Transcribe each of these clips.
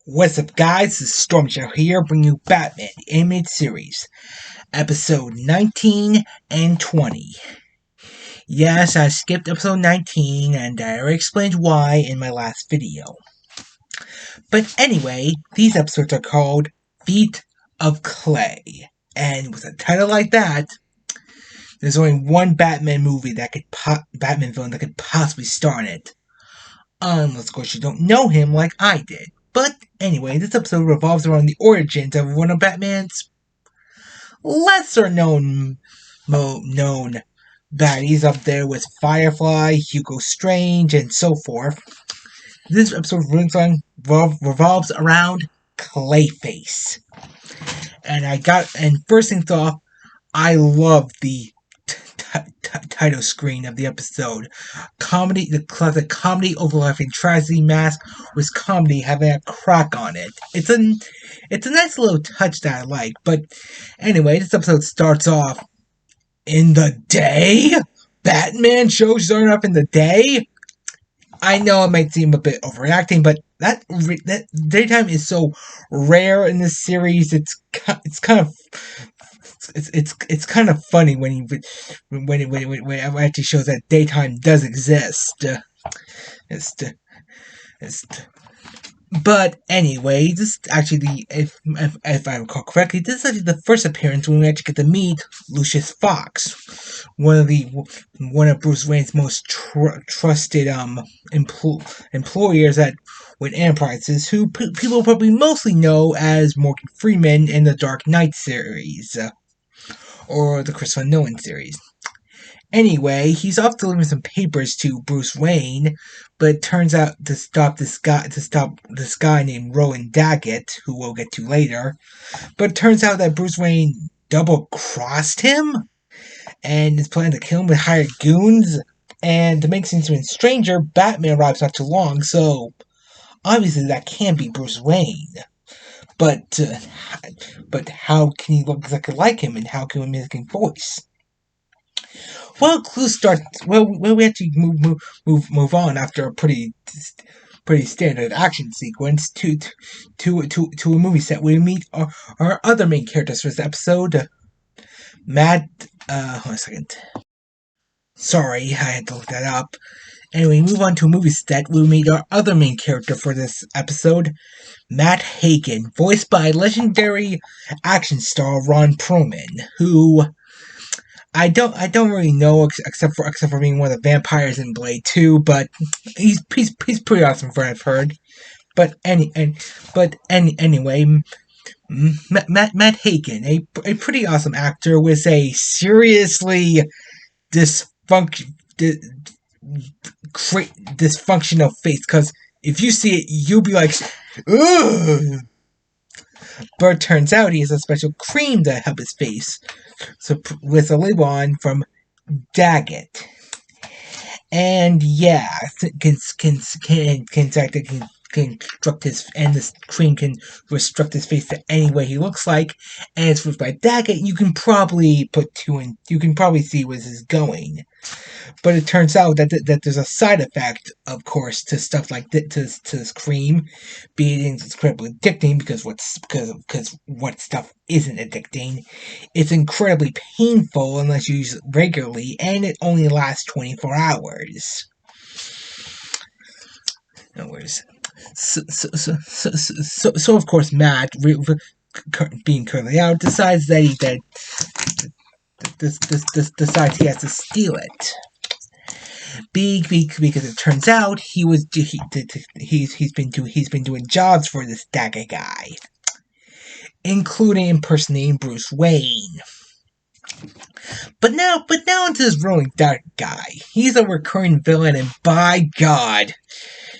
What's up, guys? This is Storm Shadow here, bringing you Batman the Animated Series, episode 19 and 20. Yes, I skipped episode 19, and I already explained why in my last video. But anyway, these episodes are called Feet of Clay, and with a title like that, there's only one Batman movie Batman villain that could possibly star in it. Unless, of course, you don't know him like I did. But anyway, this episode revolves around the origins of one of Batman's lesser known baddies, up there with Firefly, Hugo Strange, and so forth. This episode revolves around Clayface. And first things off, I love the title screen of the episode. Comedy, the classic comedy overlapping tragedy mask with comedy having a crack on it. It's a nice little touch that I like. But anyway, this episode starts off in the day. Batman shows starting up in the day. I know it might seem a bit overreacting, but that daytime is so rare in this series. It's kind of kind of funny when it actually shows that daytime does exist. But anyway, this is actually if I recall correctly, this is actually the first appearance when we actually get to meet Lucius Fox, one of Bruce Wayne's most trusted employers at Wayne Enterprises, who people probably mostly know as Morgan Freeman in the Dark Knight series. Or the Christopher Nolan series. Anyway, he's off delivering some papers to Bruce Wayne, but it turns out to stop this guy named Roland Daggett, who we'll get to later. But it turns out that Bruce Wayne double-crossed him, and is planning to kill him with hired goons. And to make things even stranger, Batman arrives not too long, so obviously that can't be Bruce Wayne. But how can he look exactly like him, and how can we mimic his voice? Well, clues start. Well, we actually move on after a pretty standard action sequence to a movie set where we meet our other main characters for this episode. Hold on a second. Sorry, I had to look that up. Anyway, move on to a movie set where we meet our other main character for this episode, Matt Hagen, voiced by legendary action star Ron Perlman, who I don't really know except for being one of the vampires in Blade 2, but he's pretty awesome from what I've heard. But anyway, Matt Hagen, a pretty awesome actor with a seriously dysfunctional face, because if you see it, you'll be like, ugh. But it turns out he has a special cream to help his face, so with a label on from Daggett. And yeah, can construct his, and this cream can restruct his face to any way he looks like. And it's with by Daggett, you can probably see where this is going. But it turns out that there's a side effect, of course, to stuff like to this cream, being incredibly addicting because what stuff isn't addicting. It's incredibly painful unless you use it regularly, and it only lasts 24 hours. No worries. So of course, Matt, being currently out, decides that decides he has to steal it. Because it turns out he's been doing jobs for this Daggett guy, including impersonating Bruce Wayne. But now into this Roland Daggett guy. He's a recurring villain, and by God,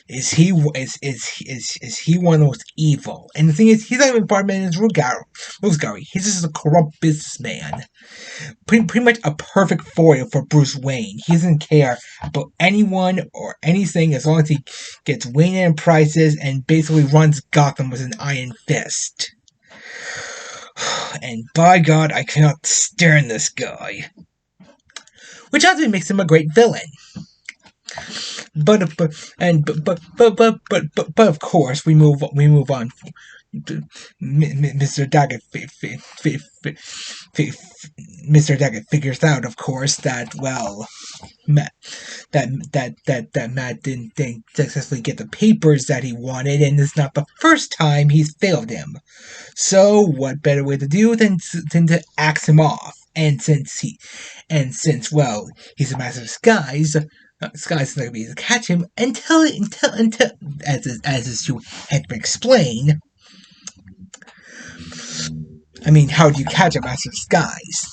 is he one of the most evil? And the thing is, he's not even part of his Rosegary. He's just a corrupt businessman. Pretty much a perfect foil for Bruce Wayne. He doesn't care about anyone or anything as long as he gets Wayne Enterprises and basically runs Gotham with an iron fist. And by God, I cannot stand this guy. Which obviously makes him a great villain. But of course we move on. Mr. Daggett Mr. Daggett figures out, of course, that well, Matt, that Matt didn't successfully get the papers that he wanted, and it's not the first time he's failed him. So what better way to do than to axe him off? And since well, he's a master of disguise. Disguise is not gonna be able to catch him until as is to Henchman explain. I mean, how do you catch a master of disguise?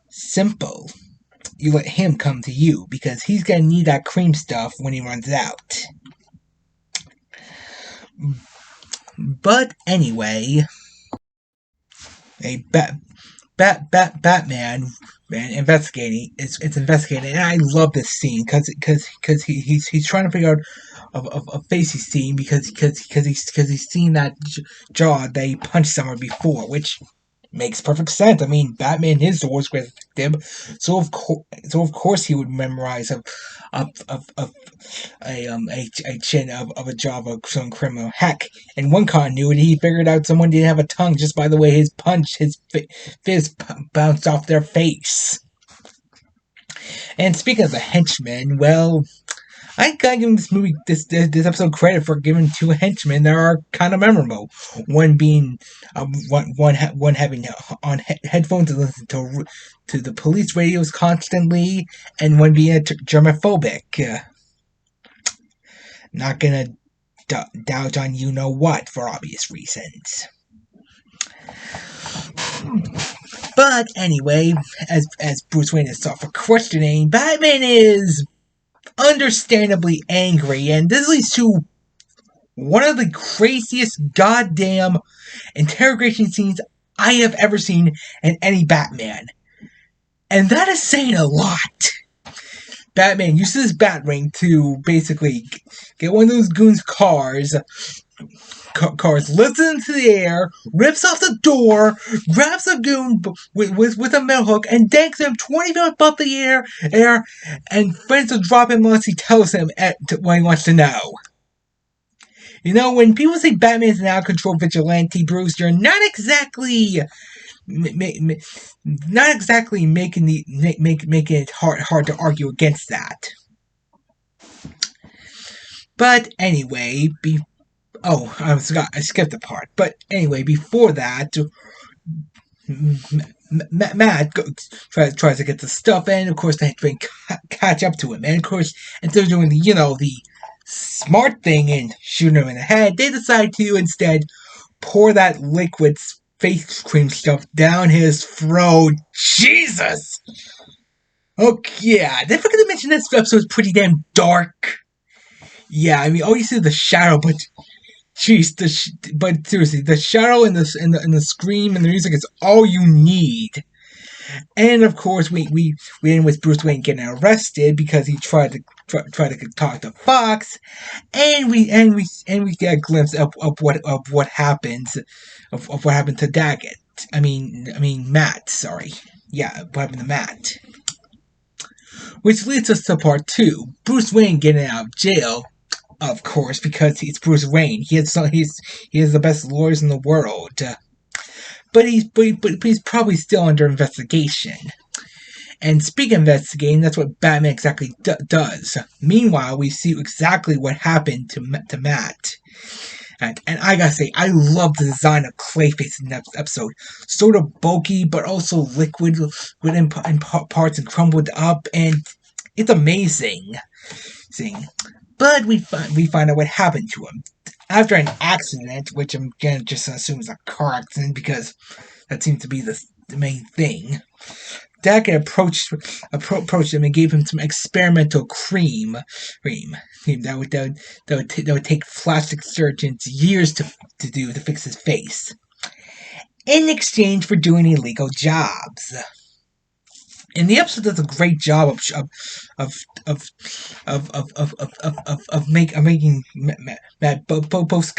Simple. You let him come to you, because he's gonna need that cream stuff when he runs out. But anyway, a Batman investigating. It's investigating, and I love this scene because he's trying to figure out a face he's seen because he's seen that jaw that he punched somewhere before, which makes perfect sense. I mean, Batman is the world's greatest detective, so of course he would memorize a chin of a jaw of some criminal. Heck, in one continuity, he figured out someone didn't have a tongue just by the way his fist bounced off their face. And speaking of the henchmen, well, I gotta give this episode credit for giving two henchmen that are kind of memorable. One being one having on headphones to listen to the police radios constantly, and one being germophobic. Not gonna doubt on you know what for obvious reasons. But anyway, as Bruce Wayne is sought for questioning, Batman is understandably angry, and this leads to one of the craziest goddamn interrogation scenes I have ever seen in any Batman. And that is saying a lot. Batman uses his Batwing to basically get one of those goons' cars, lifts it into the air, rips off the door, grabs a goon with a metal hook, and danks him 20 feet above the air, and threatens to drop him unless he tells him what he wants to know. You know, when people say Batman is an out-of-control vigilante, Bruce, you're not exactly making it hard to argue against that. But anyway, I skipped a part. But anyway, before that, Matt tries to get the stuff in. Of course, they catch up to him, and of course, instead of doing the smart thing and shooting him in the head, they decide to instead pour that liquid face cream stuff down his throat. Jesus! Okay, yeah, I forgot to mention this episode is pretty damn dark. Yeah, I mean, all you see is the shadow, but jeez, but seriously, the shadow and the scream and the music is all you need. And of course, we end with Bruce Wayne getting arrested because he tried to talk to Fox, and we get a glimpse of what happens of what happened to Daggett. I mean Matt. Sorry, yeah, what happened to Matt? Which leads us to part 2. Bruce Wayne getting out of jail. Of course, because he's Bruce Wayne. He has the best lawyers in the world. But he's probably still under investigation. And speaking of investigating, that's what Batman exactly does. Meanwhile, we see exactly what happened to Matt. And I gotta say, I love the design of Clayface in that episode. Sort of bulky, but also liquid in parts and crumbled up, and it's amazing. But we find out what happened to him. After an accident, which I'm gonna just assume is a car accident because that seems to be the main thing, Daggett approached him and gave him some experimental cream that would take plastic surgeons years to fix his face, in exchange for doing illegal jobs. And the episode does a great job of making Matt both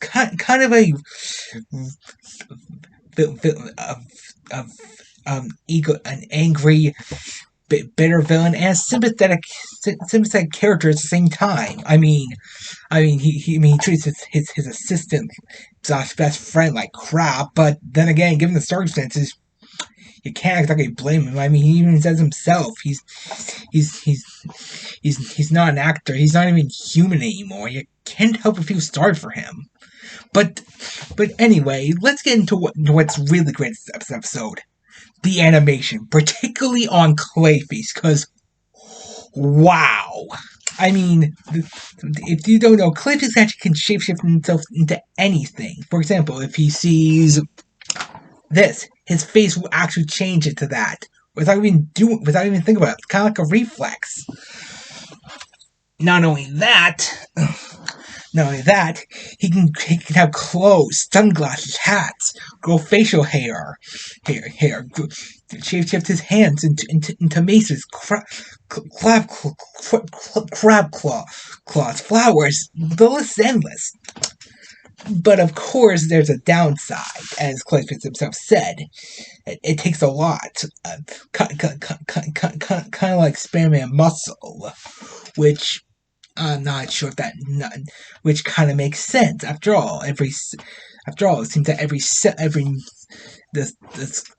kind of a ego, an angry bitter villain and a sympathetic character at the same time. He treats his assistant slash best friend like crap, but then again, given the circumstances, you can't exactly blame him. I mean, he even says himself, he's not an actor. He's not even human anymore. You can't help but feel sorry for him. But anyway, let's get into what's really great in this episode. The animation, particularly on Clayface, because wow. I mean, if you don't know, Clayface actually can shapeshift himself into anything. For example, if he sees this, his face will actually change into that without even thinking about it. It's kind of like a reflex. Not only that, he can have clothes, sunglasses, hats, grow facial hair, shape his hands into maces, crab claws, flowers. The list is endless. But of course, there's a downside, as Clayface himself said. It takes a lot, kind of like Spider-Man muscle, which I'm not sure if which kind of makes sense. After all, it seems that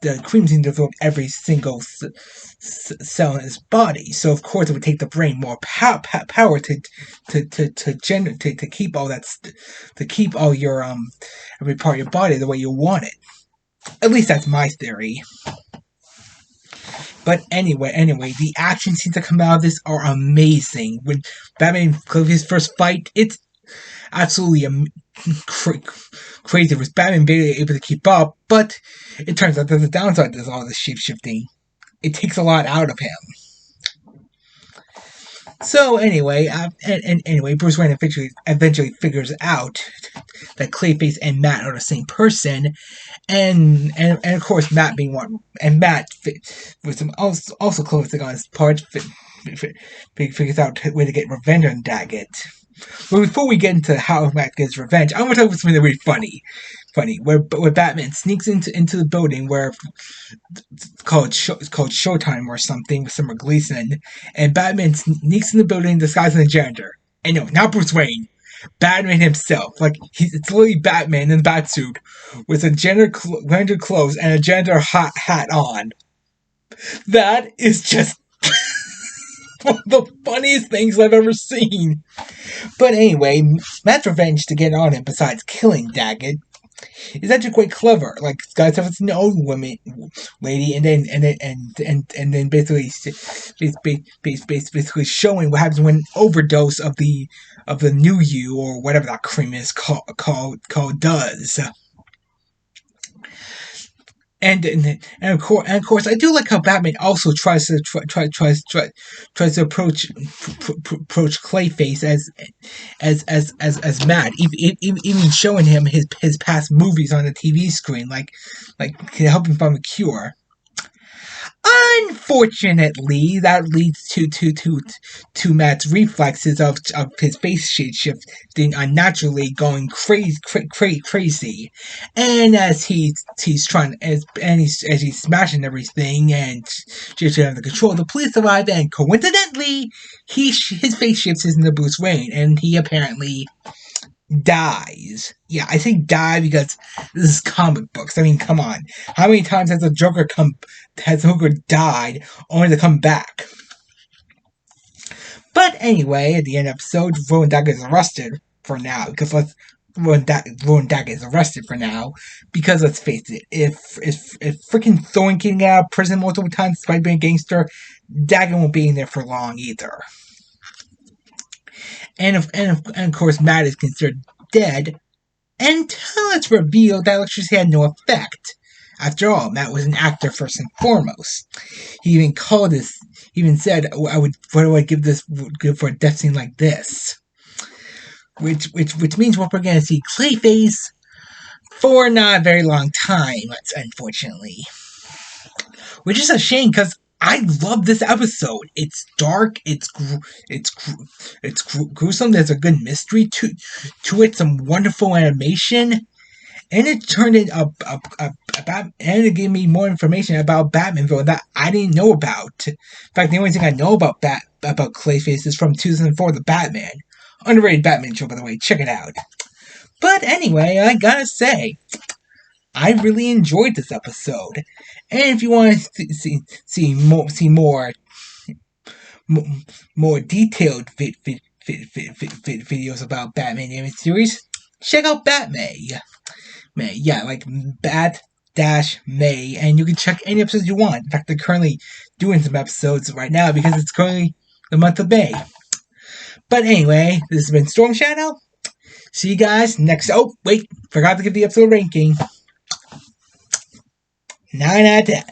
the cream seems to devote every single cell in his body. So of course, it would take the brain more power to keep all that to keep all your every part of your body the way you want it. At least that's my theory. But anyway, the action scenes that come out of this are amazing. When Batman and Clayface first fight, it's absolutely crazy. Was Batman barely able to keep up, but it turns out there's a downside to all this shape-shifting. It takes a lot out of him. So anyway, Bruce Wayne eventually figures out that Clayface and Matt are the same person, and of course Matt being one, and Matt with some also closing on his part figures out a way to get revenge on Daggett. But before we get into how Matt gets revenge, I want to talk about something really funny, where Batman sneaks into the building where it's called Showtime or something with Summer Gleason, and Batman sneaks in the building disguised as a janitor. And no, not Bruce Wayne. Batman himself. It's literally Batman in a batsuit with a janitor clothes and a janitor hat on. That is just one of the funniest things I've ever seen. But anyway, Matt's revenge to get on him, besides killing Daggett, is actually quite clever. This guy's have an old lady, and then basically showing what happens when an overdose of the new you, or whatever that cream is called does. And of course, I do like how Batman also tries to approach Clayface as Matt, even showing him his past movies on the TV screen, like helping find a cure. Unfortunately, that leads to Matt's reflexes of his face shifting unnaturally, going crazy, and as he's smashing everything and just under control, the police arrive, and coincidentally, his face shifts into Bruce Wayne, and he apparently dies. Yeah, I say die because this is comic books. I mean, come on. How many times has the Joker died only to come back? But anyway, at the end of the episode, Rowan Daggett is arrested for now. Rowan Daggett is arrested for now because let's face it, if freaking Thorne can get out of prison multiple times despite being a gangster, Daggett won't be in there for long either. And of course, Matt is considered dead until it's revealed that electricity had no effect. After all, Matt was an actor first and foremost. He even said, "What do I give for a death scene like this?" Which means we're going to see Clayface for not a very long time, unfortunately. Which is a shame because I love this episode. It's dark. It's gruesome. There's a good mystery to it. Some wonderful animation, and it turned in and it gave me more information about Batmanville that I didn't know about. In fact, the only thing I know about Clayface is from 2004, The Batman. Underrated Batman show, by the way. Check it out. But anyway, I gotta say, I really enjoyed this episode. And if you want to see more detailed videos about Batman animated series, check out Batmay. Yeah, like Bat-May, and you can check any episodes you want. In fact, they're currently doing some episodes right now because it's currently the month of May. But anyway, this has been Storm Shadow. See you guys next. Oh, wait, forgot to give the episode ranking. 9 out of 10.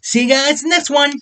See you guys next one.